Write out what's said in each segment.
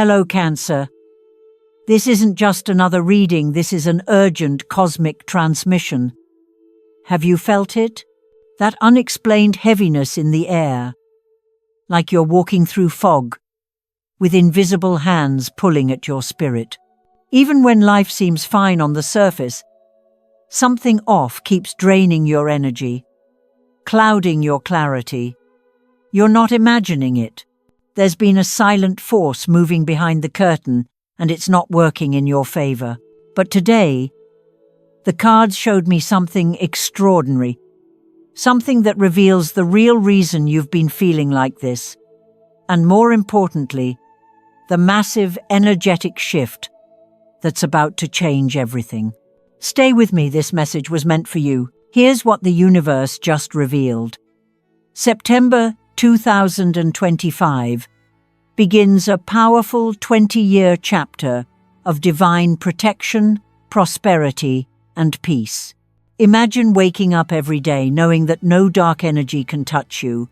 Hello, Cancer. This isn't just another reading, this is an urgent cosmic transmission. Have you felt it? That unexplained heaviness in the air, like you're walking through fog, with invisible hands pulling at your spirit. Even when life seems fine on the surface, something off keeps draining your energy, clouding your clarity. You're not imagining it. There's been a silent force moving behind the curtain, and it's not working in your favor. But today, the cards showed me something extraordinary, something that reveals the real reason you've been feeling like this, and more importantly, the massive energetic shift that's about to change everything. Stay with me, this message was meant for you. Here's what the universe just revealed. September 2025 begins a powerful 20-year chapter of divine protection, prosperity, and peace. Imagine waking up every day knowing that no dark energy can touch you,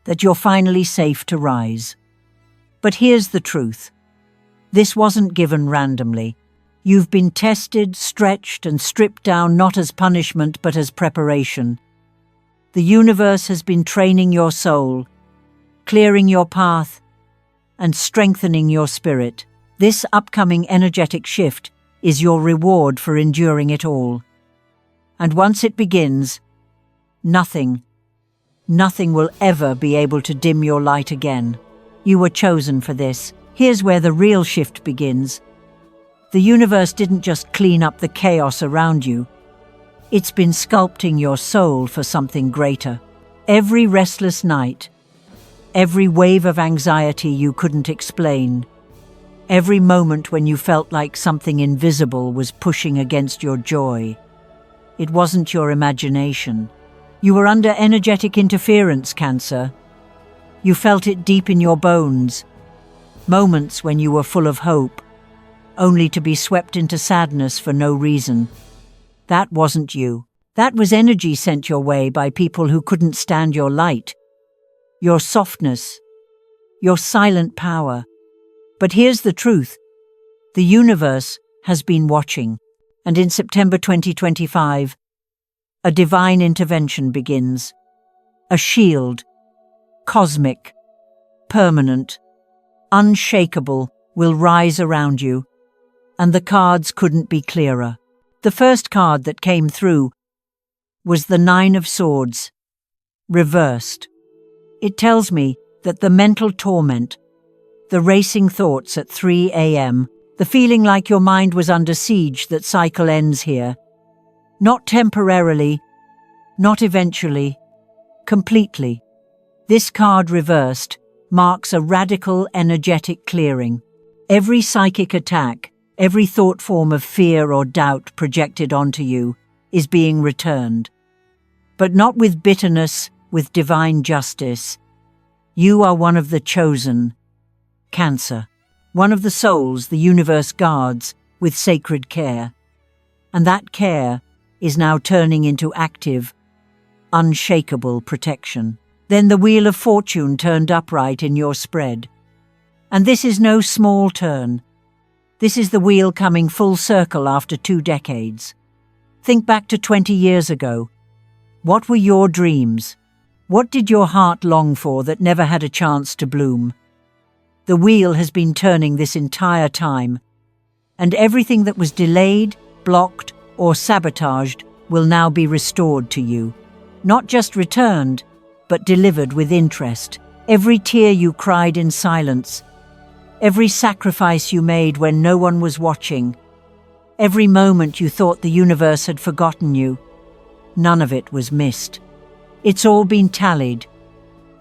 that you're finally safe to rise. But here's the truth. This wasn't given randomly. You've been tested, stretched, and stripped down not as punishment but as preparation. The universe has been training your soul, clearing your path, and strengthening your spirit. This upcoming energetic shift is your reward for enduring it all. And once it begins, nothing will ever be able to dim your light again. You were chosen for this. Here's where the real shift begins. The universe didn't just clean up the chaos around you. It's been sculpting your soul for something greater. Every restless night, every wave of anxiety you couldn't explain, every moment when you felt like something invisible was pushing against your joy, it wasn't your imagination. You were under energetic interference, Cancer. You felt it deep in your bones. Moments when you were full of hope, only to be swept into sadness for no reason. That wasn't you. That was energy sent your way by people who couldn't stand your light, your softness, your silent power. But here's the truth. The universe has been watching, and in September 2025, a divine intervention begins. A shield, cosmic, permanent, unshakable, will rise around you, and the cards couldn't be clearer. The first card that came through was the Nine of Swords, reversed. It tells me that the mental torment, the racing thoughts at 3 a.m., the feeling like your mind was under siege, that cycle ends here. Not temporarily, not eventually, completely. This card reversed marks a radical energetic clearing. Every psychic attack, every thought form of fear or doubt projected onto you is being returned. But not with bitterness, with divine justice. You are one of the chosen, Cancer, one of the souls the universe guards with sacred care. And that care is now turning into active, unshakable protection. Then the Wheel of Fortune turned upright in your spread. And this is no small turn. This is the wheel coming full circle after 2 decades. Think back to 20 years ago. What were your dreams? What did your heart long for that never had a chance to bloom? The wheel has been turning this entire time, and everything that was delayed, blocked, or sabotaged will now be restored to you. Not just returned, but delivered with interest. Every tear you cried in silence, every sacrifice you made when no one was watching, every moment you thought the universe had forgotten you, none of it was missed. It's all been tallied,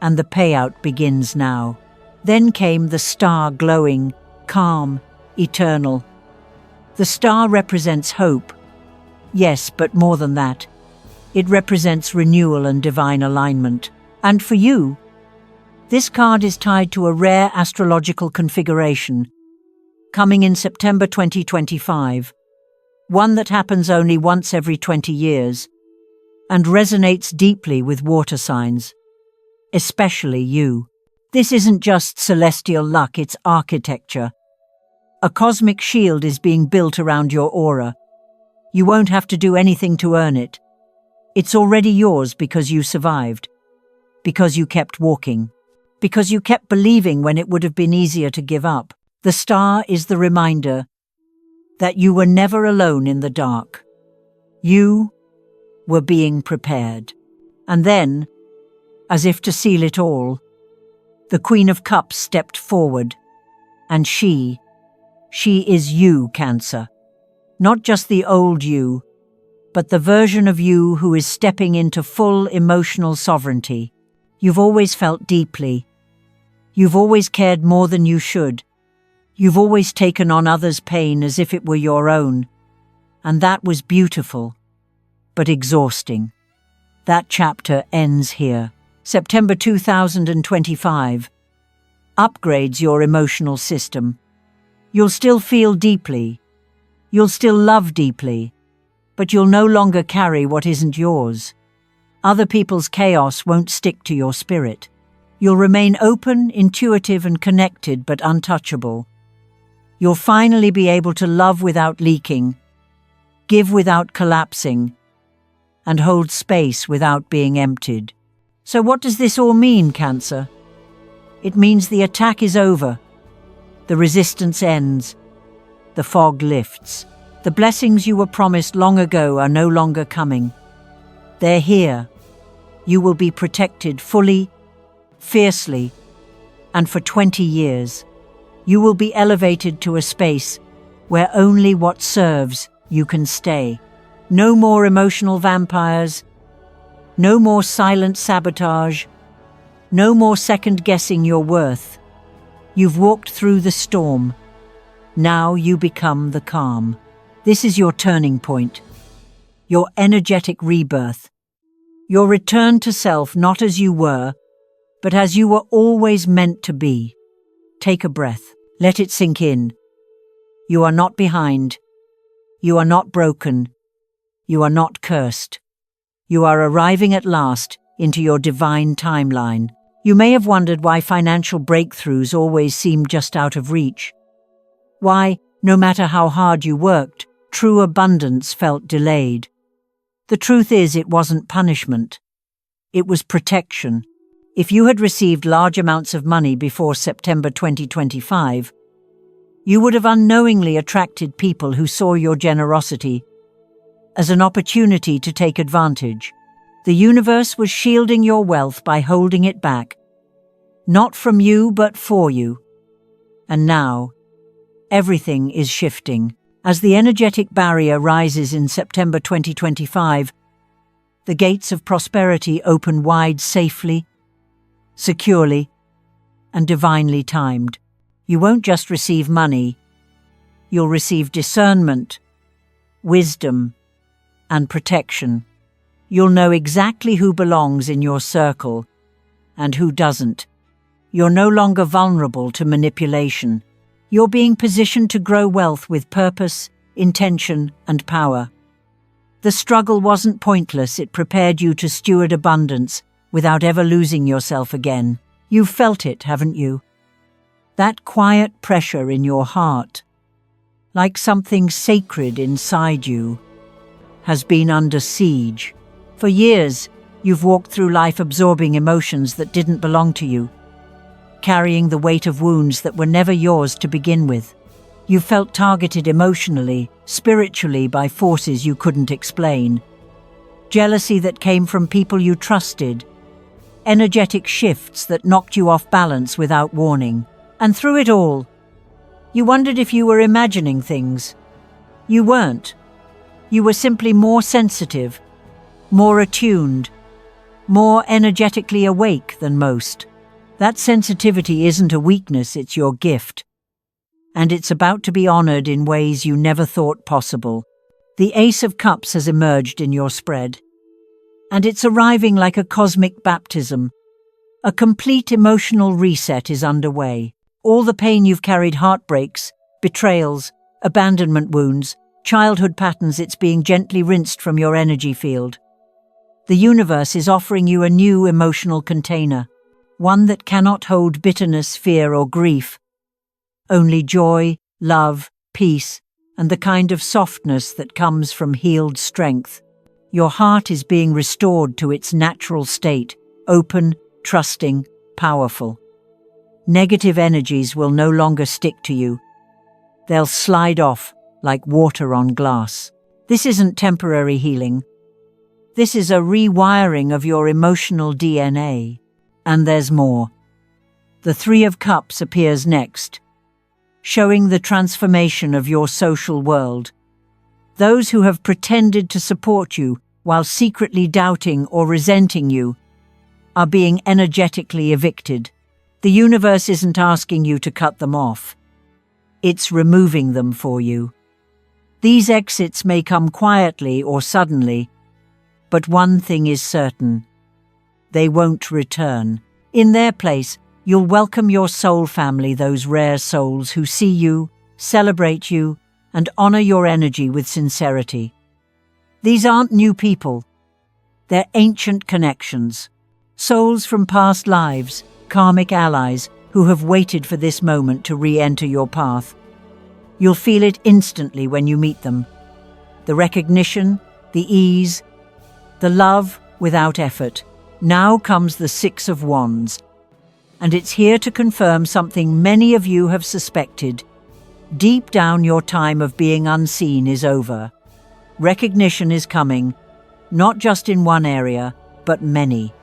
and the payout begins now. Then came the star, glowing, calm, eternal. The star represents hope. Yes, but more than that. It represents renewal and divine alignment. And for you, this card is tied to a rare astrological configuration, coming in September 2025, one that happens only once every 20 years, and resonates deeply with water signs, especially you. This isn't just celestial luck, it's architecture. A cosmic shield is being built around your aura. You won't have to do anything to earn it. It's already yours because you survived, because you kept walking, because you kept believing when it would have been easier to give up. The star is the reminder that you were never alone in the dark. You were being prepared. And then, as if to seal it all, the Queen of Cups stepped forward, and she is you, Cancer. Not just the old you, but the version of you who is stepping into full emotional sovereignty. You've always felt deeply. You've always cared more than you should. You've always taken on others' pain as if it were your own. And that was beautiful, but exhausting. That chapter ends here. September 2025 upgrades your emotional system. You'll still feel deeply. You'll still love deeply. But you'll no longer carry what isn't yours. Other people's chaos won't stick to your spirit. You'll remain open, intuitive, and connected, but untouchable. You'll finally be able to love without leaking, give without collapsing, and hold space without being emptied. So what does this all mean, Cancer? It means the attack is over. The resistance ends. The fog lifts. The blessings you were promised long ago are no longer coming. They're here. You will be protected fully, fiercely, and for 20 years. You will be elevated to a space where only what serves you can stay. No more emotional vampires. No more silent sabotage. No more second-guessing your worth. You've walked through the storm. Now you become the calm. This is your turning point. Your energetic rebirth. Your return to self, not as you were, but as you were always meant to be. Take a breath. Let it sink in. You are not behind. You are not broken. You are not cursed. You are arriving at last into your divine timeline. You may have wondered why financial breakthroughs always seemed just out of reach. Why, no matter how hard you worked, true abundance felt delayed. The truth is, it wasn't punishment. It was protection. If you had received large amounts of money before September 2025, you would have unknowingly attracted people who saw your generosity as an opportunity to take advantage. The universe was shielding your wealth by holding it back, not from you but for you. And now, everything is shifting. As the energetic barrier rises in September 2025, the gates of prosperity open wide safely, securely, and divinely timed. You won't just receive money, you'll receive discernment, wisdom, and protection. You'll know exactly who belongs in your circle and who doesn't. You're no longer vulnerable to manipulation. You're being positioned to grow wealth with purpose, intention, and power. The struggle wasn't pointless. It prepared you to steward abundance without ever losing yourself again. You've felt it, haven't you? That quiet pressure in your heart, like something sacred inside you, has been under siege. For years, you've walked through life absorbing emotions that didn't belong to you, carrying the weight of wounds that were never yours to begin with. You felt targeted emotionally, spiritually by forces you couldn't explain. Jealousy that came from people you trusted, energetic shifts that knocked you off balance without warning. And through it all, you wondered if you were imagining things. You weren't. You were simply more sensitive, more attuned, more energetically awake than most. That sensitivity isn't a weakness, it's your gift. And it's about to be honored in ways you never thought possible. The Ace of Cups has emerged in your spread. And it's arriving like a cosmic baptism. A complete emotional reset is underway. All the pain you've carried, heartbreaks, betrayals, abandonment wounds, childhood patterns, it's being gently rinsed from your energy field. The universe is offering you a new emotional container. one that cannot hold bitterness, fear, or grief, only joy, love, peace, and the kind of softness that comes from healed strength. Your heart is being restored to its natural state, open, trusting, powerful. Negative energies will no longer stick to you. They'll slide off like water on glass. This isn't temporary healing. This is a rewiring of your emotional DNA. And there's more. The Three of Cups appears next, showing the transformation of your social world. Those who have pretended to support you while secretly doubting or resenting you are being energetically evicted. The universe isn't asking you to cut them off. It's removing them for you. These exits may come quietly or suddenly, but one thing is certain: they won't return. In their place, you'll welcome your soul family, those rare souls who see you, celebrate you, and honor your energy with sincerity. These aren't new people. They're ancient connections. Souls from past lives, karmic allies who have waited for this moment to re-enter your path. You'll feel it instantly when you meet them. The recognition, the ease, the love without effort. Now comes the Six of Wands, and it's here to confirm something many of you have suspected. Deep down, your time of being unseen is over. Recognition is coming, not just in one area, but many.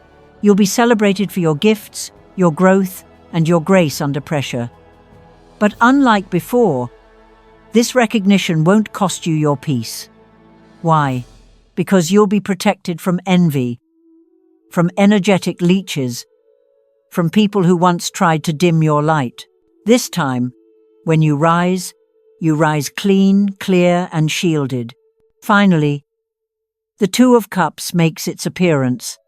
You'll be celebrated for your gifts, your growth, and your grace under pressure. But unlike before, this recognition won't cost you your peace. Why? Because you'll be protected from envy, from energetic leeches, from people who once tried to dim your light. This time, when you rise clean, clear, and shielded. Finally, the Two of Cups makes its appearance,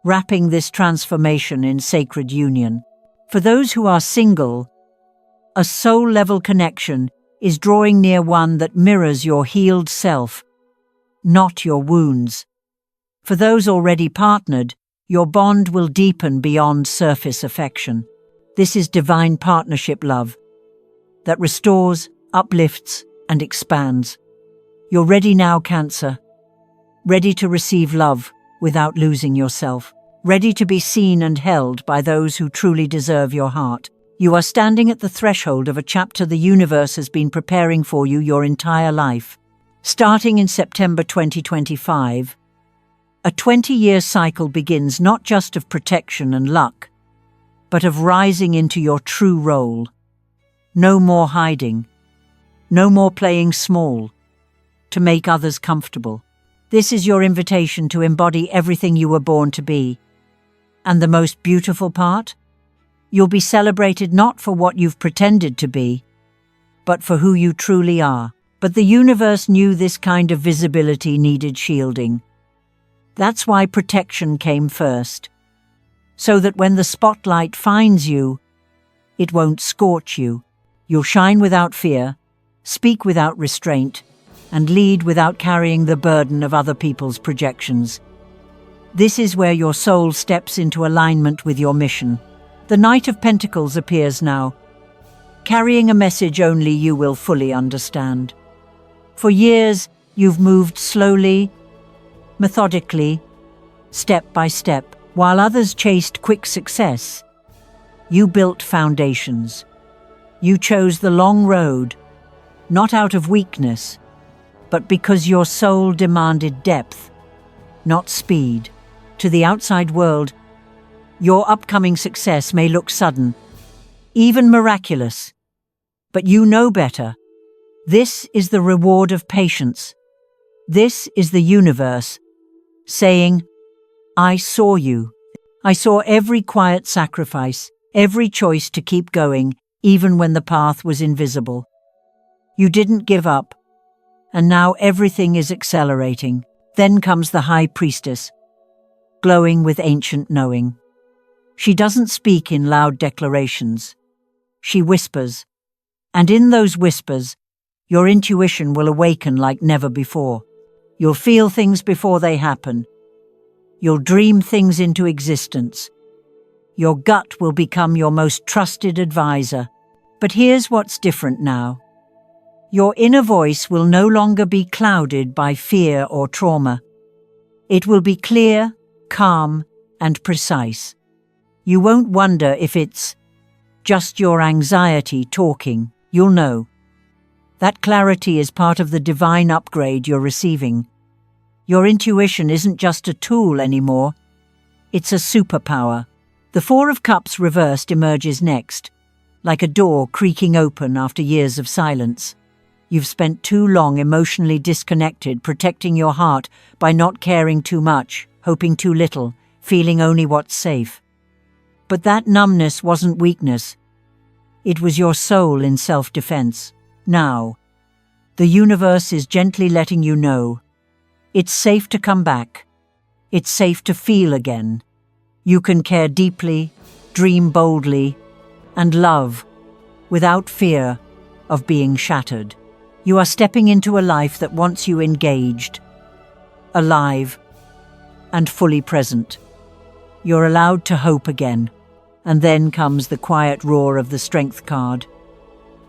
wrapping this transformation in sacred union. For those who are single, a soul-level connection is drawing near, one that mirrors your healed self, not your wounds. For those already partnered, your bond will deepen beyond surface affection. This is divine partnership love that restores, uplifts, and expands. You're ready now, Cancer. Ready to receive love without losing yourself. Ready to be seen and held by those who truly deserve your heart. You are standing at the threshold of a chapter the universe has been preparing for you your entire life. Starting in September 2025, a 20-year cycle begins, not just of protection and luck, but of rising into your true role. No more hiding. No more playing small to make others comfortable. This is your invitation to embody everything you were born to be. And the most beautiful part? You'll be celebrated not for what you've pretended to be, but for who you truly are. But the universe knew this kind of visibility needed shielding. That's why protection came first. So that when the spotlight finds you, it won't scorch you. You'll shine without fear, speak without restraint, and lead without carrying the burden of other people's projections. This is where your soul steps into alignment with your mission. The Knight of Pentacles appears now, carrying a message only you will fully understand. For years, you've moved slowly, methodically, step by step. While others chased quick success, you built foundations. You chose the long road, not out of weakness, but because your soul demanded depth, not speed. To the outside world, your upcoming success may look sudden, even miraculous, but you know better. This is the reward of patience. This is the universe saying, I saw you. I saw every quiet sacrifice, every choice to keep going, even when the path was invisible. You didn't give up, and now everything is accelerating. Then comes the High Priestess, glowing with ancient knowing. She doesn't speak in loud declarations. She whispers, and in those whispers, your intuition will awaken like never before. You'll feel things before they happen. You'll dream things into existence. Your gut will become your most trusted advisor. But here's what's different now. Your inner voice will no longer be clouded by fear or trauma. It will be clear, calm, and precise. You won't wonder if it's just your anxiety talking. You'll know. That clarity is part of the divine upgrade you're receiving. Your intuition isn't just a tool anymore. It's a superpower. The Four of Cups reversed emerges next, like a door creaking open after years of silence. You've spent too long emotionally disconnected, protecting your heart by not caring too much, hoping too little, feeling only what's safe. But that numbness wasn't weakness. It was your soul in self-defense. Now, the universe is gently letting you know. It's safe to come back. It's safe to feel again. You can care deeply, dream boldly, and love without fear of being shattered. You are stepping into a life that wants you engaged, alive, and fully present. You're allowed to hope again. And then comes the quiet roar of the Strength card.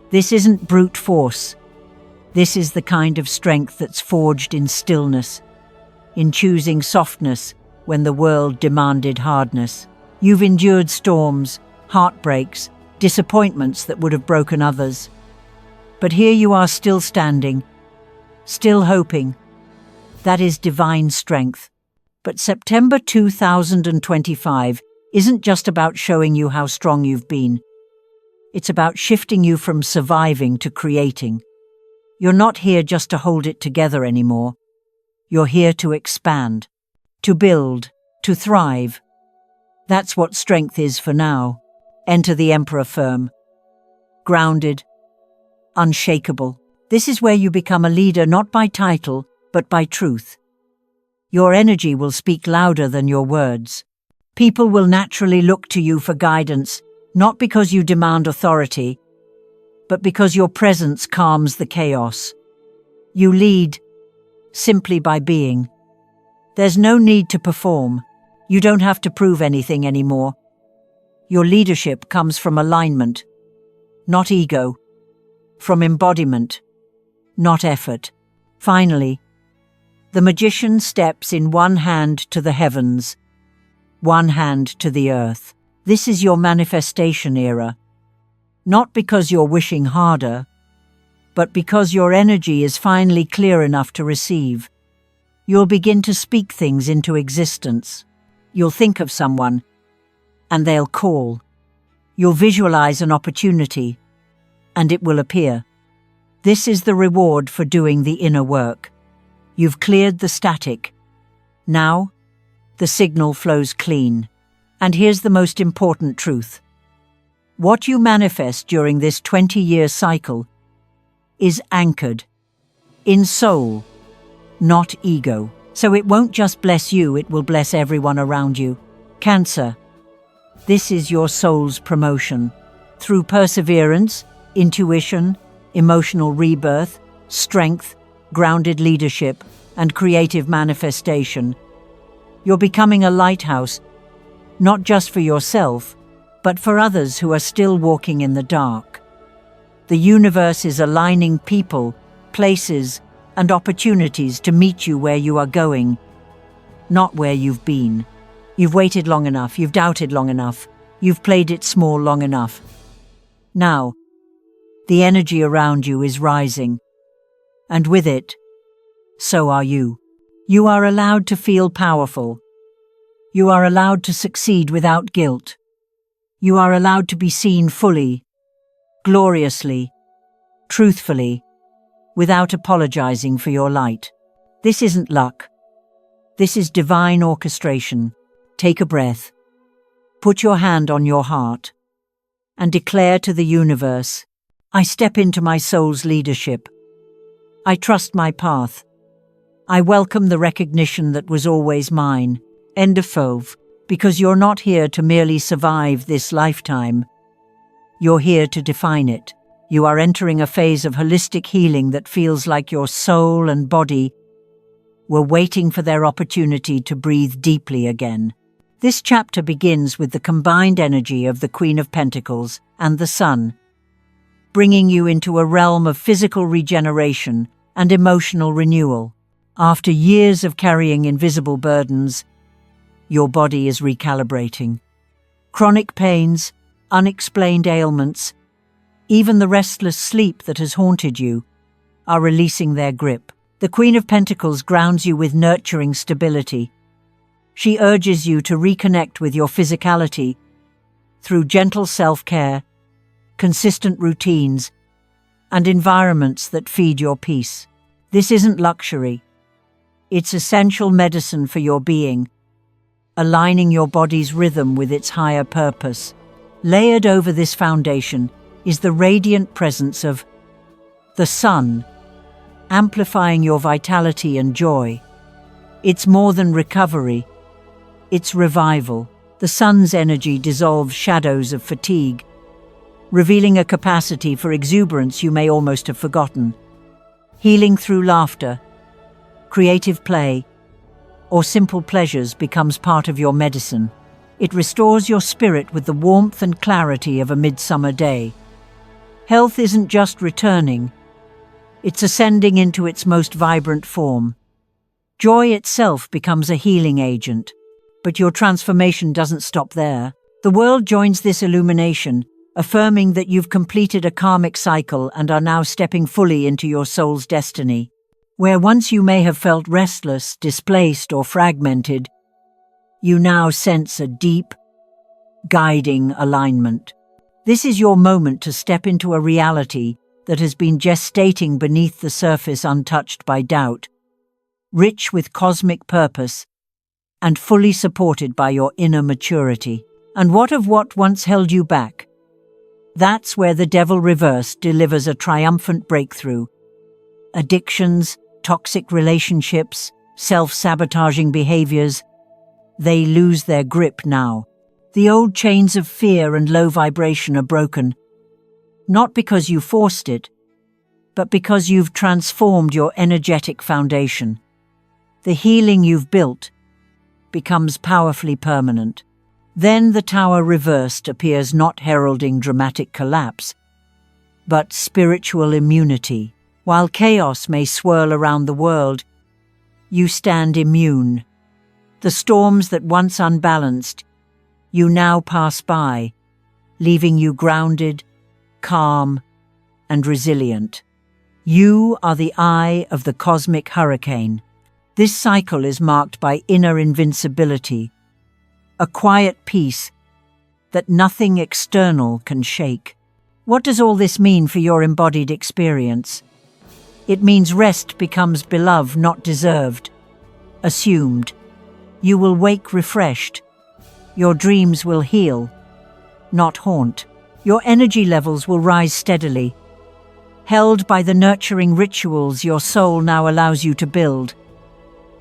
This isn't brute force. This is the kind of strength that's forged in stillness, in choosing softness when the world demanded hardness. You've endured storms, heartbreaks, disappointments that would have broken others. But here you are still standing, still hoping. That is divine strength. But September 2025 isn't just about showing you how strong you've been. It's about shifting you from surviving to creating. You're not here just to hold it together anymore. You're here to expand, to build, to thrive. That's what strength is for now. Enter the Emperor firm. Grounded, unshakable. This is where you become a leader not by title, but by truth. Your energy will speak louder than your words. People will naturally look to you for guidance, not because you demand authority, but because your presence calms the chaos. You lead simply by being. There's no need to perform. You don't have to prove anything anymore. Your leadership comes from alignment, not ego, from embodiment, not effort. Finally, the magician steps in one hand to the heavens, one hand to the earth. This is your manifestation era. Not because you're wishing harder, but because your energy is finally clear enough to receive. You'll begin to speak things into existence. You'll think of someone, and they'll call. You'll visualize an opportunity, and it will appear. This is the reward for doing the inner work. You've cleared the static. Now, the signal flows clean. And here's the most important truth. What you manifest during this 20-year cycle is anchored in soul, not ego. So it won't just bless you, it will bless everyone around you. Cancer, this is your soul's promotion. Through perseverance, intuition, emotional rebirth, strength, grounded leadership, and creative manifestation, you're becoming a lighthouse, not just for yourself, but for others who are still walking in the dark. The universe is aligning people, places, and opportunities to meet you where you are going, not where you've been. You've waited long enough, you've doubted long enough, you've played it small long enough. Now, the energy around you is rising, and with it, so are you. You are allowed to feel powerful. You are allowed to succeed without guilt. You are allowed to be seen fully, gloriously, truthfully, without apologizing for your light. This isn't luck. This is divine orchestration. Take a breath. Put your hand on your heart and declare to the universe, I step into my soul's leadership. I trust my path. I welcome the recognition that was always mine. End of Fauve. Because you're not here to merely survive this lifetime. You're here to define it. You are entering a phase of holistic healing that feels like your soul and body were waiting for their opportunity to breathe deeply again. This chapter begins with the combined energy of the Queen of Pentacles and the Sun, bringing you into a realm of physical regeneration and emotional renewal. After years of carrying invisible burdens, your body is recalibrating. Chronic pains, unexplained ailments, even the restless sleep that has haunted you, are releasing their grip. The Queen of Pentacles grounds you with nurturing stability. She urges you to reconnect with your physicality through gentle self-care, consistent routines, and environments that feed your peace. This isn't luxury. It's essential medicine for your being, aligning your body's rhythm with its higher purpose. Layered over this foundation is the radiant presence of the Sun, amplifying your vitality and joy. It's more than recovery, it's revival. The Sun's energy dissolves shadows of fatigue, revealing a capacity for exuberance you may almost have forgotten. Healing through laughter, creative play, or simple pleasures becomes part of your medicine. It restores your spirit with the warmth and clarity of a midsummer day. Health isn't just returning, it's ascending into its most vibrant form. Joy itself becomes a healing agent. But your transformation doesn't stop there. The world joins this illumination, affirming that you've completed a karmic cycle and are now stepping fully into your soul's destiny. Where once you may have felt restless, displaced, or fragmented, you now sense a deep, guiding alignment. This is your moment to step into a reality that has been gestating beneath the surface, untouched by doubt, rich with cosmic purpose, and fully supported by your inner maturity. And what of what once held you back? That's where the devil reversed delivers a triumphant breakthrough. Addictions, toxic relationships, self-sabotaging behaviors, they lose their grip now. The old chains of fear and low vibration are broken, not because you forced it, but because you've transformed your energetic foundation. The healing you've built becomes powerfully permanent. Then the tower reversed appears, not heralding dramatic collapse, but spiritual immunity. While chaos may swirl around the world, you stand immune. The storms that once unbalanced you now pass by, leaving you grounded, calm, and resilient. You are the eye of the cosmic hurricane. This cycle is marked by inner invincibility, a quiet peace that nothing external can shake. What does all this mean for your embodied experience? It means rest becomes beloved, not deserved, assumed. You will wake refreshed. Your dreams will heal, not haunt. Your energy levels will rise steadily, held by the nurturing rituals your soul now allows you to build.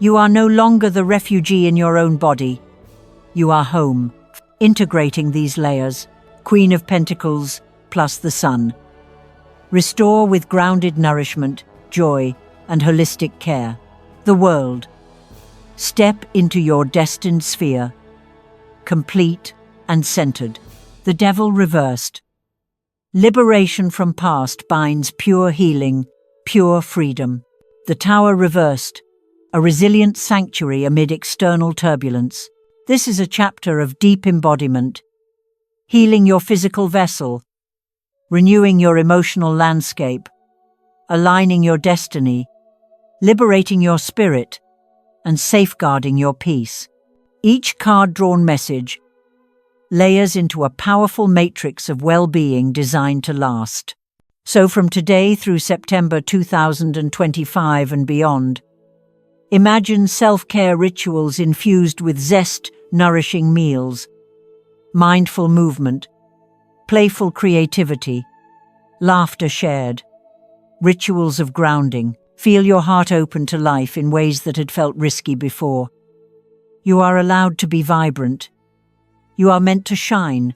You are no longer the refugee in your own body. You are home. Integrating these layers, Queen of Pentacles plus the Sun. Restore with grounded nourishment, joy, and holistic care. The world. Step into your destined sphere, complete and centered. The devil reversed. Liberation from past binds pure healing, pure freedom. The tower reversed. A resilient sanctuary amid external turbulence. This is a chapter of deep embodiment, healing your physical vessel, renewing your emotional landscape, aligning your destiny, liberating your spirit, and safeguarding your peace. Each card-drawn message layers into a powerful matrix of well-being designed to last. So from today through September 2025 and beyond, imagine self-care rituals infused with zest, nourishing meals, mindful movement, playful creativity, laughter shared, rituals of grounding. Feel your heart open to life in ways that had felt risky before. You are allowed to be vibrant. You are meant to shine,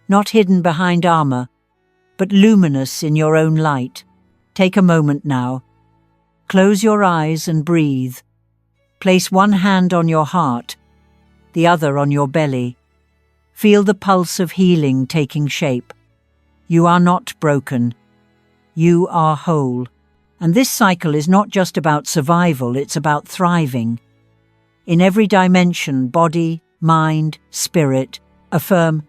not hidden behind armor, but luminous in your own light. Take a moment now. Close your eyes and breathe. Place one hand on your heart, the other on your belly. Feel the pulse of healing taking shape. You are not broken. You are whole. And this cycle is not just about survival, it's about thriving. In every dimension, body, mind, spirit, affirm,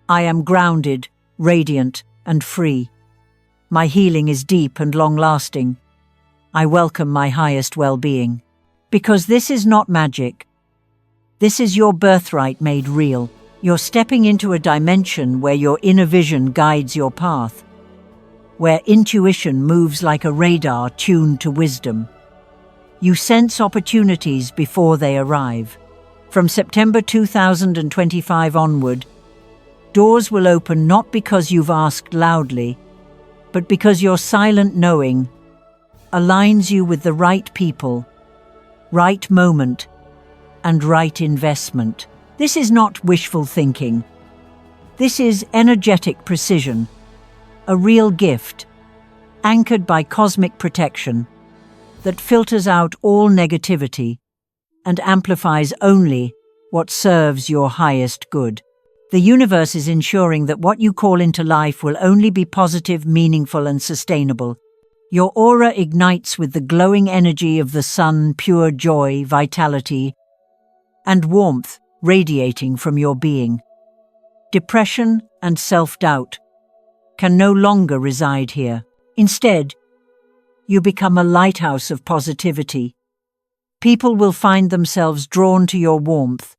I am grounded, radiant, and free. My healing is deep and long-lasting. I welcome my highest well-being. Because this is not magic. This is your birthright made real. You're stepping into a dimension where your inner vision guides your path, where intuition moves like a radar tuned to wisdom. You sense opportunities before they arrive. From September 2025 onward, doors will open not because you've asked loudly, but because your silent knowing aligns you with the right people, right moment, and right investment. This is not wishful thinking. This is energetic precision, a real gift, anchored by cosmic protection, that filters out all negativity and amplifies only what serves your highest good. The universe is ensuring that what you call into life will only be positive, meaningful, and sustainable. Your aura ignites with the glowing energy of the sun, pure joy, vitality, and warmth radiating from your being. Depression and self-doubt can no longer reside here. Instead, you become a lighthouse of positivity. People will find themselves drawn to your warmth,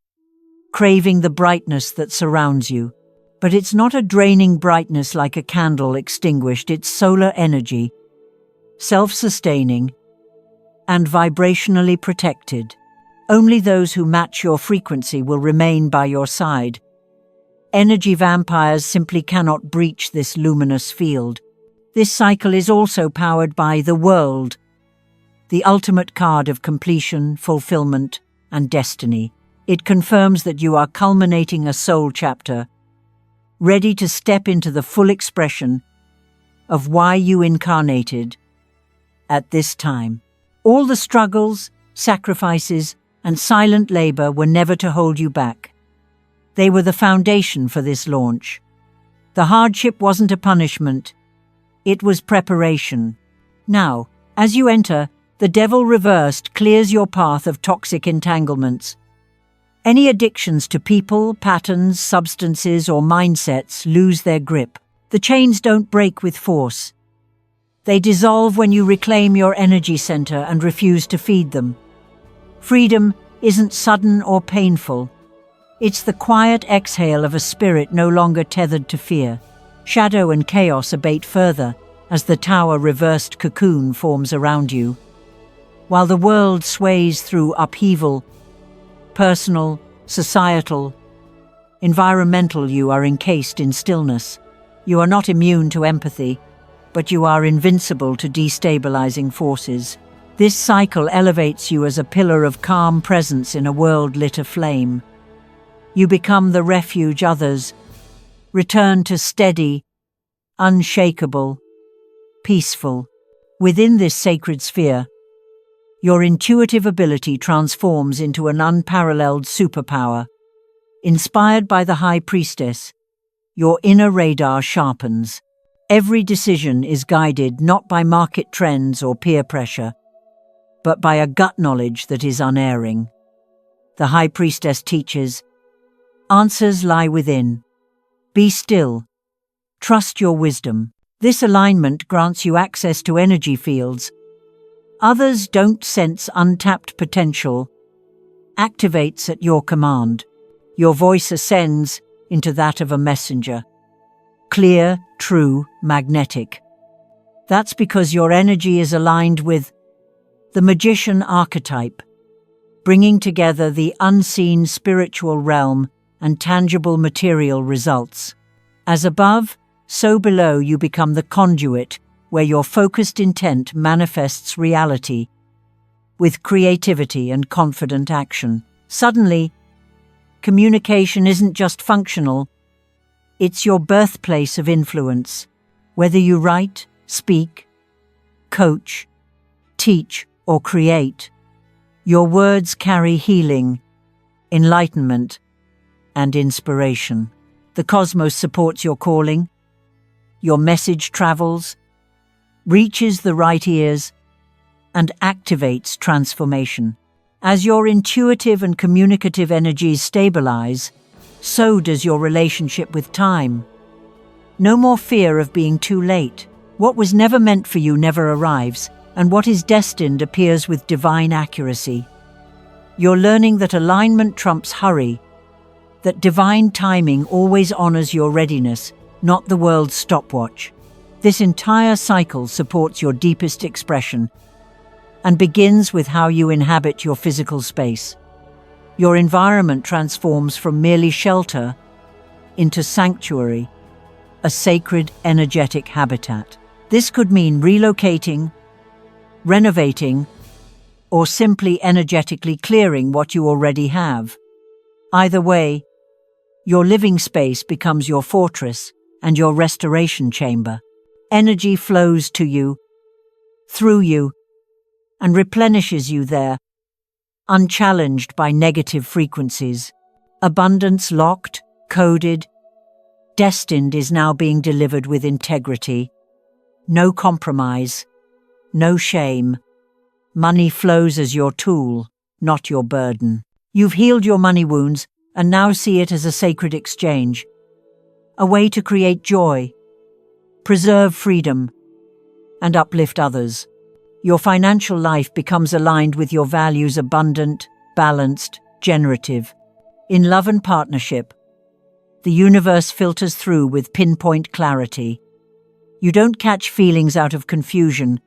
craving the brightness that surrounds you. But it's not a draining brightness like a candle extinguished, it's solar energy, self-sustaining, and vibrationally protected. Only those who match your frequency will remain by your side. Energy vampires simply cannot breach this luminous field. This cycle is also powered by the world, the ultimate card of completion, fulfillment, and destiny. It confirms that you are culminating a soul chapter, ready to step into the full expression of why you incarnated at this time. All the struggles, sacrifices, and silent labor were never to hold you back. They were the foundation for this launch. The hardship wasn't a punishment, it was preparation. Now, as you enter, the devil reversed clears your path of toxic entanglements. Any addictions to people, patterns, substances, or mindsets lose their grip. The chains don't break with force. They dissolve when you reclaim your energy center and refuse to feed them. Freedom isn't sudden or painful. It's the quiet exhale of a spirit no longer tethered to fear. Shadow and chaos abate further as the tower reversed cocoon forms around you. While the world sways through upheaval, personal, societal, environmental, you are encased in stillness. You are not immune to empathy, but you are invincible to destabilizing forces. This cycle elevates you as a pillar of calm presence in a world lit aflame. You become the refuge others return to, steady, unshakable, peaceful. Within this sacred sphere, your intuitive ability transforms into an unparalleled superpower. Inspired by the High Priestess, your inner radar sharpens. Every decision is guided not by market trends or peer pressure, but by a gut knowledge that is unerring. The High Priestess teaches, answers lie within. Be still. Trust your wisdom. This alignment grants you access to energy fields others don't sense. Untapped potential activates at your command. Your voice ascends into that of a messenger. Clear, true, magnetic. That's because your energy is aligned with the magician archetype, bringing together the unseen spiritual realm and tangible material results. As above, so below, you become the conduit where your focused intent manifests reality with creativity and confident action. Suddenly, communication isn't just functional, it's your birthplace of influence. Whether you write, speak, coach, teach, or create, your words carry healing, enlightenment, and inspiration. The cosmos supports your calling. Your message travels, reaches the right ears, and activates transformation. As your intuitive and communicative energies stabilize, so does your relationship with time. No more fear of being too late. What was never meant for you never arrives, and what is destined appears with divine accuracy. You're learning that alignment trumps hurry, that divine timing always honors your readiness, not the world's stopwatch. This entire cycle supports your deepest expression and begins with how you inhabit your physical space. Your environment transforms from merely shelter into sanctuary, a sacred, energetic habitat. This could mean relocating, renovating, or simply energetically clearing what you already have. Either way, your living space becomes your fortress and your restoration chamber. Energy flows to you, through you, and replenishes you there, unchallenged by negative frequencies. Abundance locked, coded, destined is now being delivered with integrity. No compromise, no shame. Money flows as your tool, not your burden. You've healed your money wounds and now see it as a sacred exchange, a way to create joy, preserve freedom, and uplift others. Your financial life becomes aligned with your values: abundant, balanced, generative. In love and partnership, the universe filters through with pinpoint clarity. You don't catch feelings out of confusion.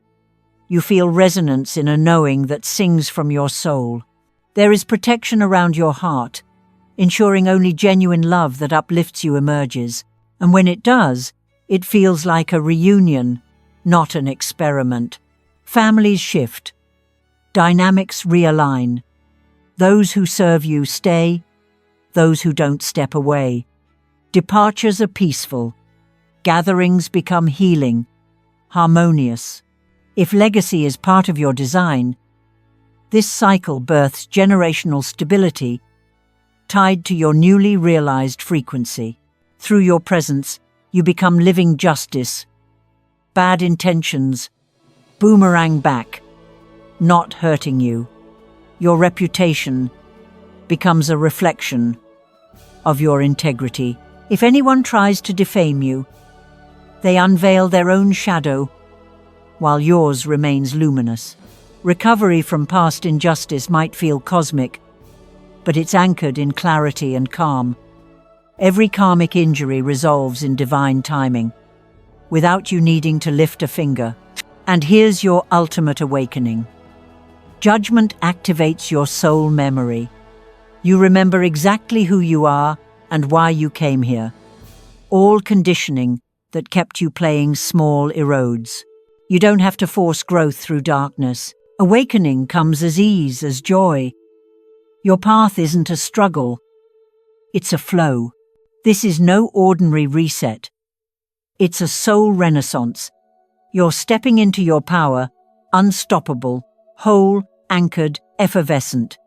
You feel resonance in a knowing that sings from your soul. There is protection around your heart, ensuring only genuine love that uplifts you emerges. And when it does, it feels like a reunion, not an experiment. Families shift. Dynamics realign. Those who serve you stay. Those who don't step away. Departures are peaceful. Gatherings become healing, harmonious. If legacy is part of your design, this cycle births generational stability tied to your newly realized frequency. Through your presence, you become living justice. Bad intentions boomerang back, not hurting you. Your reputation becomes a reflection of your integrity. If anyone tries to defame you, they unveil their own shadow, while yours remains luminous. Recovery from past injustice might feel cosmic, but it's anchored in clarity and calm. Every karmic injury resolves in divine timing, without you needing to lift a finger. And here's your ultimate awakening. Judgment activates your soul memory. You remember exactly who you are and why you came here. All conditioning that kept you playing small erodes. You don't have to force growth through darkness. Awakening comes as ease, as joy. Your path isn't a struggle. It's a flow. This is no ordinary reset. It's a soul renaissance. You're stepping into your power, unstoppable, whole, anchored, effervescent.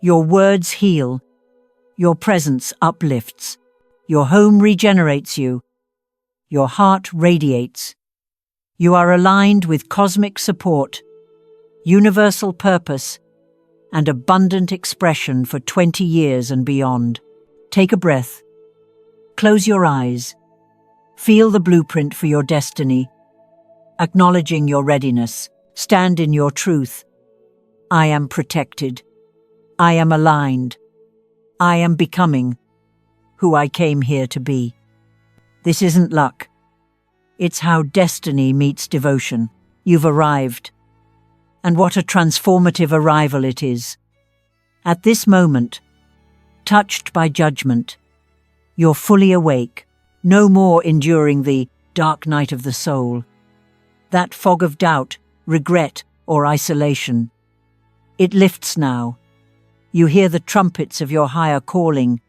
Your words heal. Your presence uplifts. Your home regenerates you. Your heart radiates. You are aligned with cosmic support, universal purpose, and abundant expression for 20 years and beyond. Take a breath. Close your eyes. Feel the blueprint for your destiny. Acknowledging your readiness, stand in your truth. I am protected. I am aligned. I am becoming who I came here to be. This isn't luck. It's how destiny meets devotion. You've arrived. And what a transformative arrival it is. At this moment, touched by judgment, you're fully awake, no more enduring the dark night of the soul. That fog of doubt, regret, or isolation. It lifts now. You hear the trumpets of your higher calling,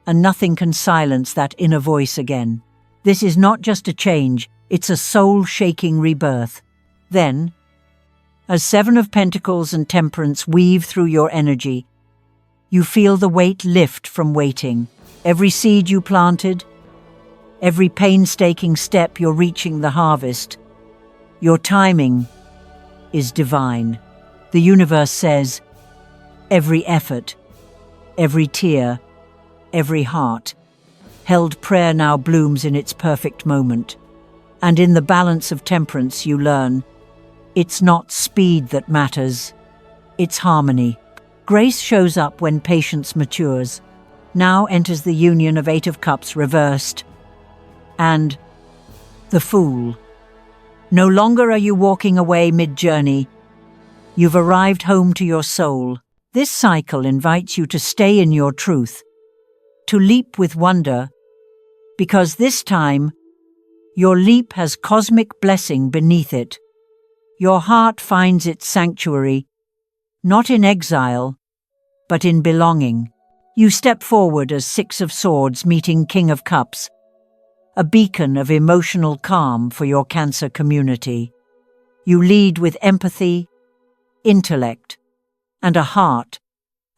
and nothing can silence that inner voice again. This is not just a change, it's a soul-shaking rebirth. Then, as Seven of Pentacles and Temperance weave through your energy, You feel the weight lift from waiting. Every seed you planted, every painstaking step you're reaching the harvest. Your timing is divine. The universe says, every effort, every tear, every heart-held prayer now blooms in its perfect moment. And in the balance of temperance you learn, it's not speed that matters, it's harmony. Grace shows up when patience matures. Now enters the union of Eight of Cups reversed. And the Fool. No longer are you walking away mid-journey. You've arrived home to your soul. This cycle invites you to stay in your truth, to leap with wonder, because this time, your leap has cosmic blessing beneath it. Your heart finds its sanctuary, not in exile, but in belonging. You step forward as Six of Swords meeting King of Cups, a beacon of emotional calm for your Cancer community. You lead with empathy, intellect, and a heart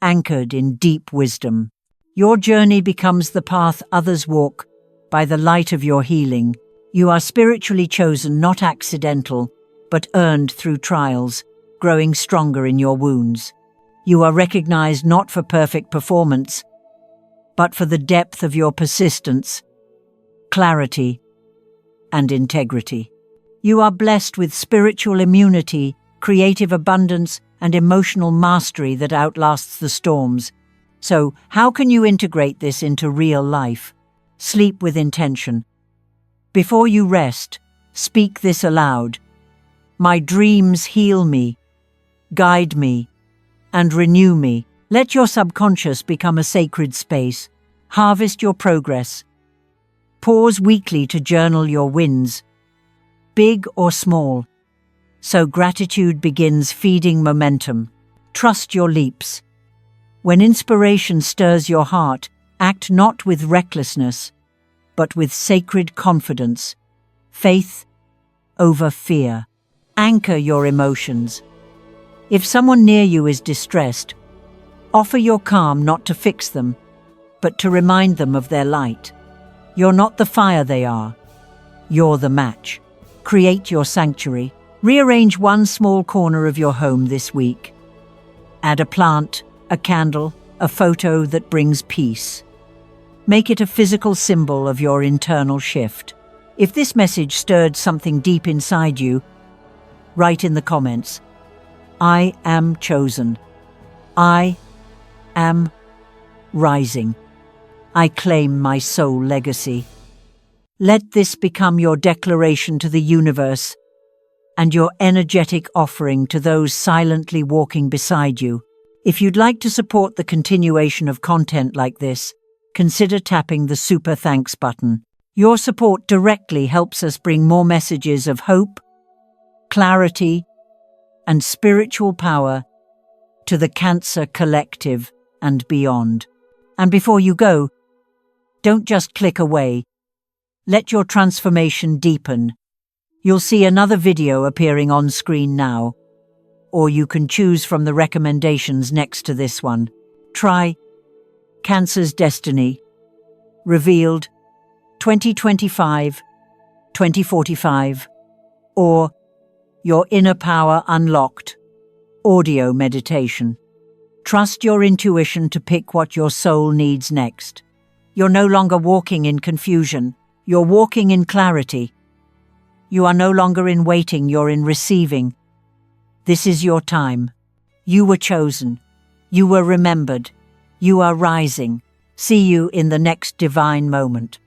anchored in deep wisdom. Your journey becomes the path others walk by the light of your healing. You are spiritually chosen, not accidental, but earned through trials, growing stronger in your wounds. You are recognized not for perfect performance, but for the depth of your persistence, clarity, and integrity. You are blessed with spiritual immunity, creative abundance, and emotional mastery that outlasts the storms. So, how can you integrate this into real life? Sleep with intention. Before you rest, speak this aloud. My dreams heal me, guide me, and renew me. Let your subconscious become a sacred space. Harvest your progress. Pause weekly to journal your wins, big or small, so gratitude begins feeding momentum. Trust your leaps. When inspiration stirs your heart, act not with recklessness, but with sacred confidence. Faith over fear. Anchor your emotions. If someone near you is distressed, offer your calm not to fix them, but to remind them of their light. You're not the fire they are. You're the match. Create your sanctuary. Rearrange one small corner of your home this week. Add a plant, a candle, a photo that brings peace. Make it a physical symbol of your internal shift. If this message stirred something deep inside you, write in the comments, I am chosen. I am rising. I claim my soul legacy. Let this become your declaration to the universe and your energetic offering to those silently walking beside you. If you'd like to support the continuation of content like this, consider tapping the Super Thanks button. Your support directly helps us bring more messages of hope, clarity, and spiritual power to the Cancer Collective and beyond. And before you go, don't just click away. Let your transformation deepen. You'll see another video appearing on screen now, or you can choose from the recommendations next to this one. Try Cancer's Destiny, Revealed 2025-2045, or Your Inner Power Unlocked, audio meditation. Trust your intuition to pick what your soul needs next. You're no longer walking in confusion. You're walking in clarity. You are no longer in waiting, you're in receiving. This is your time. You were chosen. You were remembered. You are rising. See you in the next divine moment.